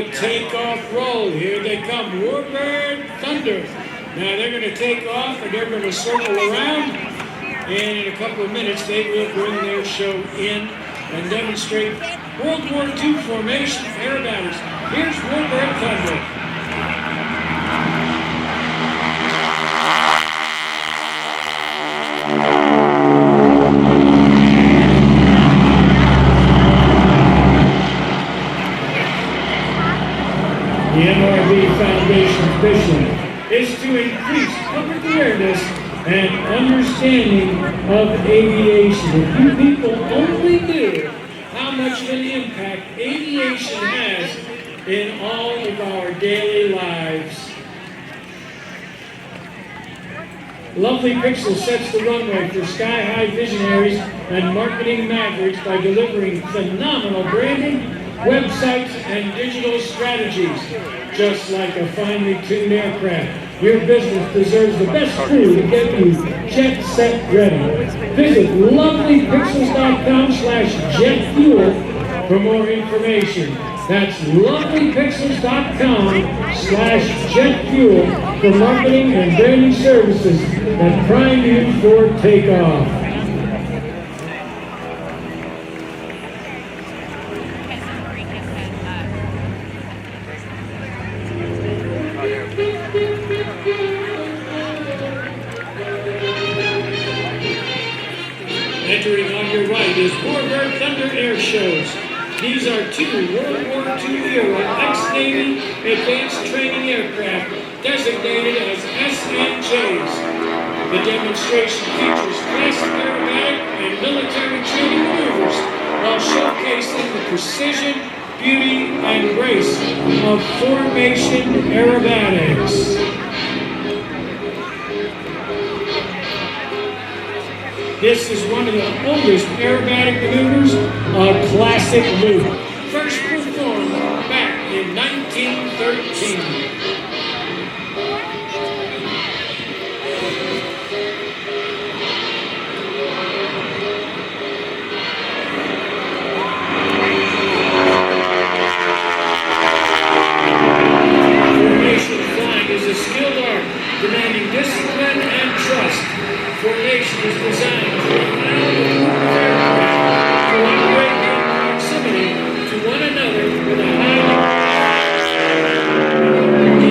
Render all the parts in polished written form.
a takeoff roll. Here they come, Warbird Thunder. Now they're going to take off and they're going to circle around. And in a couple of minutes, they will bring their show in and demonstrate World War II formation aerobatics. Here's Warbird Thunder. The NRB Foundation's mission is to increase public awareness and understanding of aviation. If you people only knew how much of an impact aviation has in all of our daily lives. Lovely Pixel sets the runway for sky-high visionaries and marketing mavericks by delivering phenomenal branding, websites, and digital strategies. Just like a finely tuned aircraft, your business deserves the best crew to get you jet set ready. Visit lovelypixels.com/jetfuel for more information. That's lovelypixels.com/jetfuel for marketing and branding services that prime you for takeoff. Entering on your right is Warbird Thunder Airshows. These are two World War II era ex-Navy advanced training aircraft designated as SNJs. The demonstration features classic aerobatic and military training maneuvers while showcasing the precision, beauty, and grace of formation aerobatics. This is one of the oldest aerobatic maneuvers, a classic loop. First performed back in 1913. Formation flying is a skilled art demanding discipline and trust. Formation is designed to allow the group of aircraft to operate in proximity to one another with a high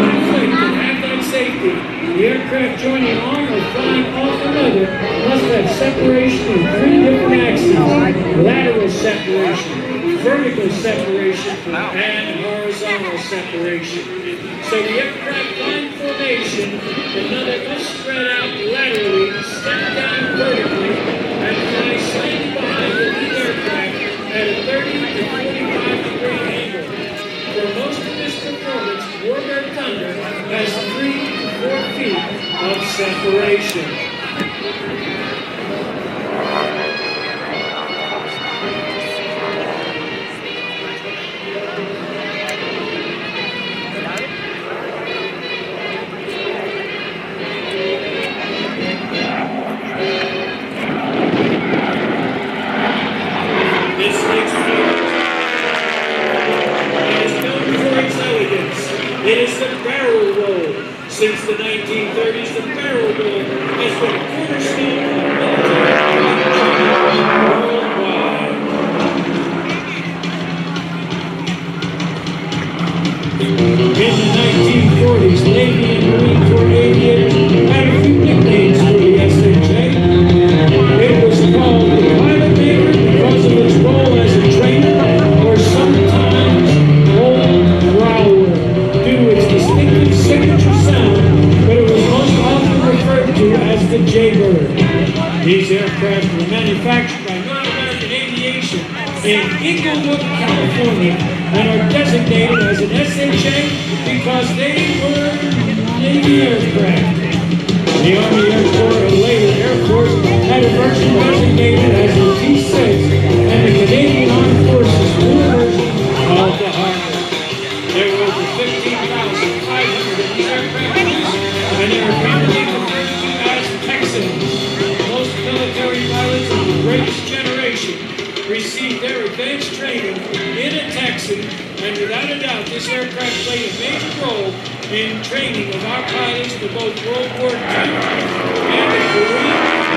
conflict and have that safety. The aircraft joining on or flying off another must have separation in three different axes: lateral separation, vertical separation, and horizontal separation. So the aircraft flying formation will nothing but spread out laterally, step down vertically, and fly slightly behind the lead aircraft at a 30 to 45 degree angle. For most of this performance, Warbird Thunder has 3 to 4 feet of separation. It is the barrel roll. Since the 1930s, the barrel roll has been a cornerstone of military worldwide. In the 1940s, Navy and Marine Corps aviators had a few nicknames for the SNJ. It was called the Pilot Maker because of its role as a trainer, or sometimes Old Growler, due to its distinctive signature sound, but it was most often referred to as the Jaybird. These aircraft were manufactured by North American Aviation in Inglewood, California, and are designated as an SNJ because they were Navy aircraft. The Army Air Corps and later Air Force had a version designated as a T-6, and the Canadian Armed Forces flew a version of the Harper. There were over 15,500 of these aircraft produced, and they are commonly referred to as Texans. Most military pilots of the greatest generation received their advanced training in a Texan, and without a doubt, this this aircraft played a major role in training of our pilots for both World War II and the Korean.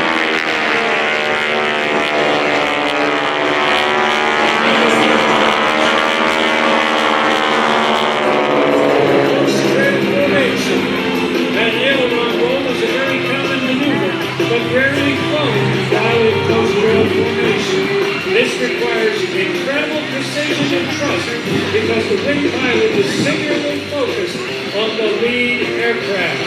An aileron roll is a very common maneuver, but rarely flown while in post-roll formation. This requires incredible precision and trust because the wing pilot is singularly focused on the lead aircraft.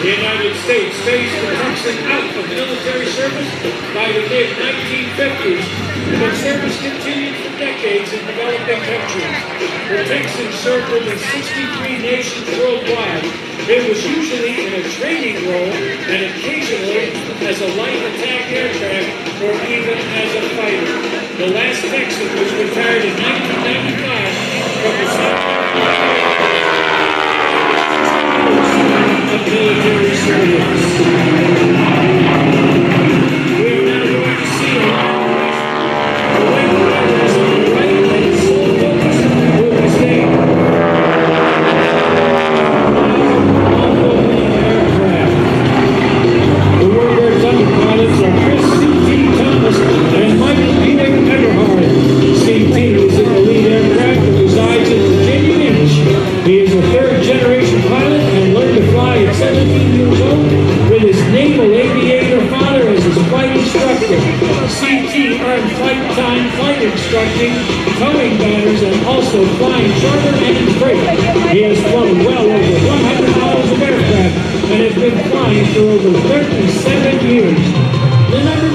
The United States phased the Texan out of military service by the mid-1950s, but service continued for decades in developing countries. The Texan served over 63 nations worldwide. It was usually in a training role and occasionally as a light attack aircraft or even as a fighter. The last Texan was retired in 1995 from the of military service. We are now going to see the wing pilots on the right and sole focus will be staying on the lead aircraft. The Warbird Thunder pilots are Chris C.T. Thomas and Michael Peter Eberhardt. C.T. is in the lead aircraft that resides in Virginia Beach. He is a third-generation pilot and learned to fly at 17 years old with his naval aviator father as his flight instructor. C.T. earned flight time flight instructing, towing batters, and also flying charter and freight. He has flown well over 100 miles of aircraft and has been flying for over 37 years. The number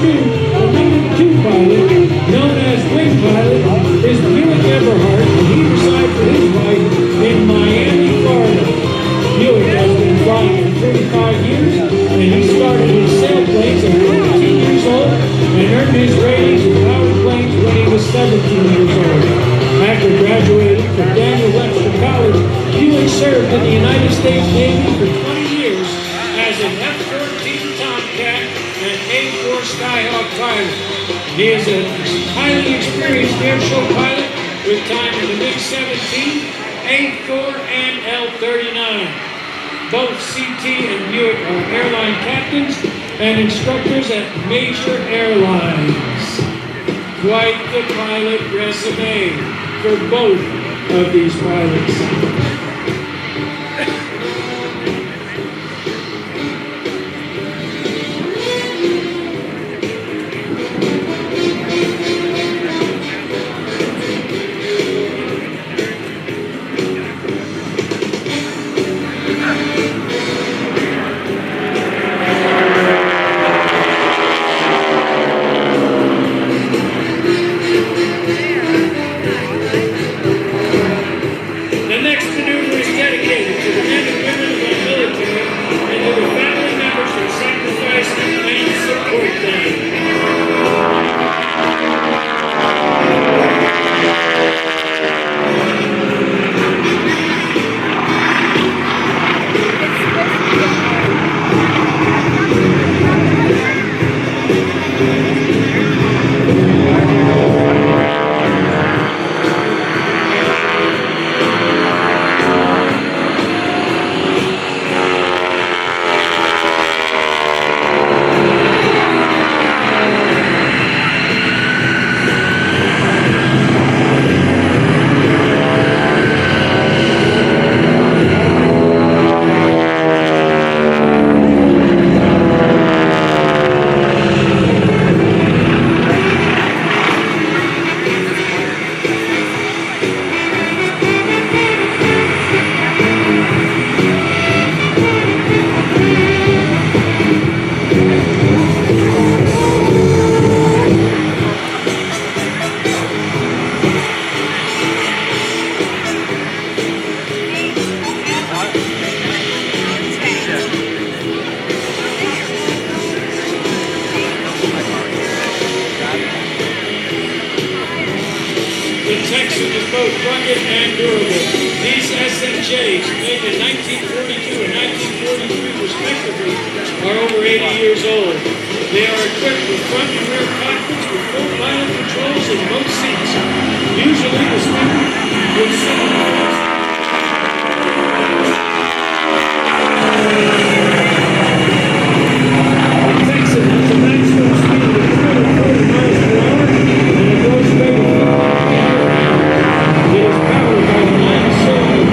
two pilot, known as wing pilot, is Buick Eberhardt, and he resides with his wife in Miami, Florida. Buick has been flying for 35 years, and he started his sailplanes at 14 years old and earned his ratings in powered planes when he was 17 years old. After graduating from Daniel Webster College, Buick served in the United States Navy for 20 years as an F-14 Tomcat and A-4 Skyhawk pilot. He is a highly experienced airshow pilot with time in the MiG-17, A-4, and L-39. Both CT and Buick are airline captains and instructors at major airlines. Quite the pilot resume for both of these pilots. Texan is both rugged and durable. These SNJs, made in 1942 and 1943 respectively, are over 80 years old. They are equipped with front and rear cockpits with full pilot controls in both seats. Usually the speaker will sit in the front. The Texan has a maximum speed of 240 miles per hour and a gross rate of 50 miles per hour. It is powered by a 9-cylinder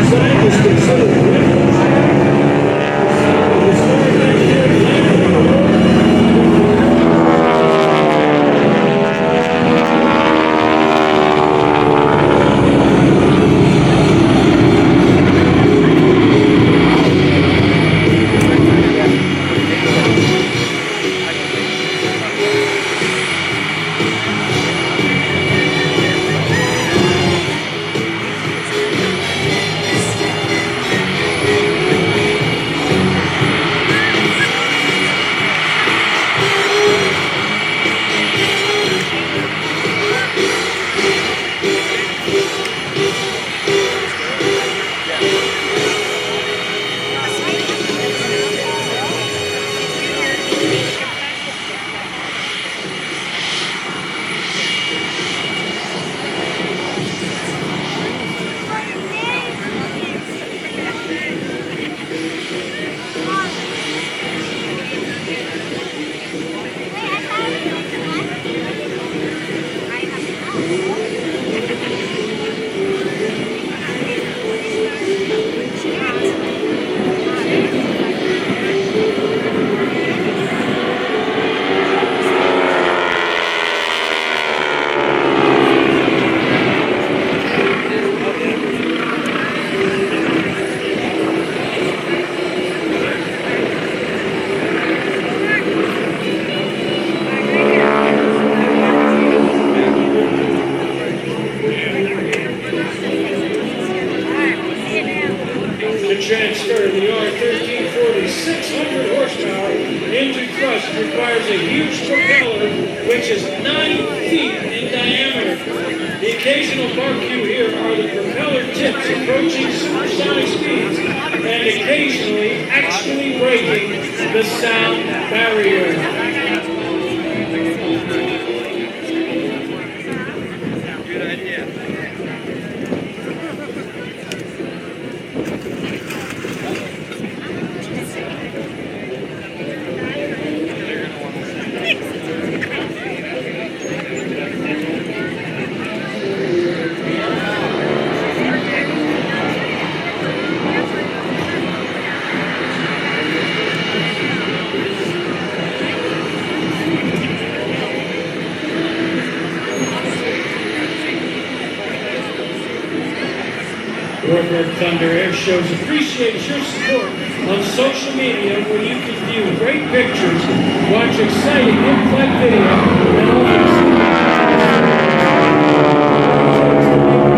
design is considered a reference. The story transfer the R1340 600 horsepower into thrust requires a huge propeller which is 9 feet in diameter. The occasional bark you hear are the propeller tips approaching supersonic speeds and occasionally actually breaking the sound barrier. Warbird Thunder Airshows appreciates your support on social media where you can view great pictures, watch exciting in-flight video, and offer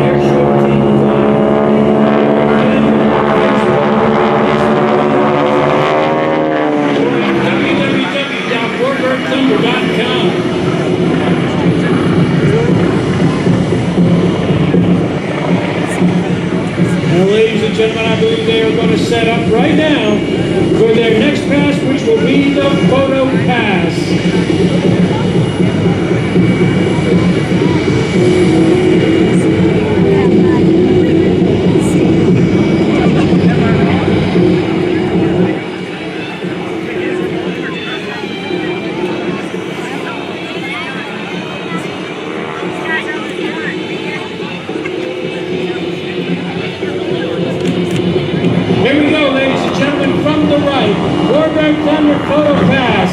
Airshow team www.warbirdthunder.com. Now, ladies and gentlemen, I believe they are going to set up right now for their next pass, which will be the photo pass. Warbird Thunder photo pass.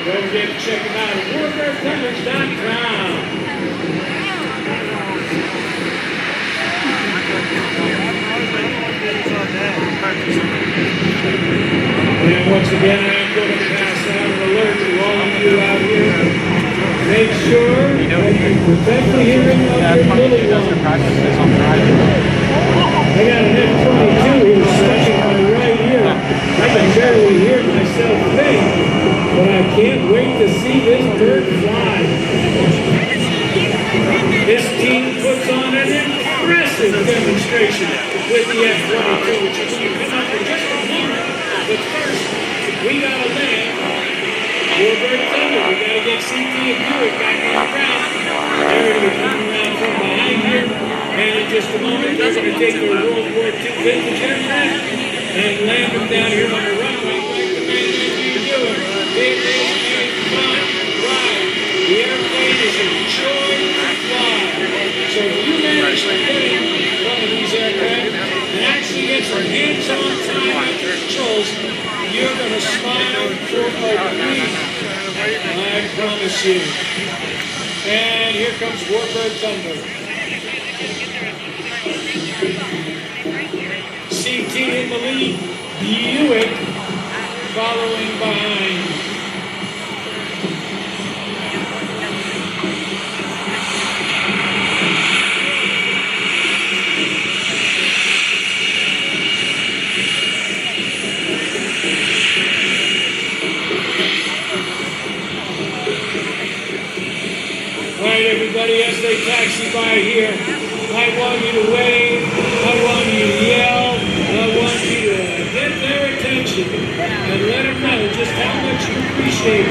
Don't forget to check them out at warbirdthunders.com. And once again, I going to pass out an alert to all of you out here. Make sure that you're perfectly hearing of your little one. I got an F-22 here stuck in my right ear. I can barely hear myself think, but I can't wait to see this bird fly. This team puts on an impressive demonstration with the F-22, which is going to come up in just a moment. But first, we got to land Warbird Thunder. We got to get CT and Buick back on the ground. They're going to be coming around from behind here. And in just a moment, they're going to take their World War II vintage aircraft and land them down here on the runway like the man that you doing. It is a fun ride. The airplane is a joy to fly. So if you manage to get in one of these aircraft and actually get some hands-on time at the controls, you're going to smile for a week. I promise you. And here comes Warbird Thunder. CT in the lead, Buick following behind. All right, everybody, as they taxi by here, I want you to wave, I want you to yell, I want you to get their attention and let them know just how much you appreciate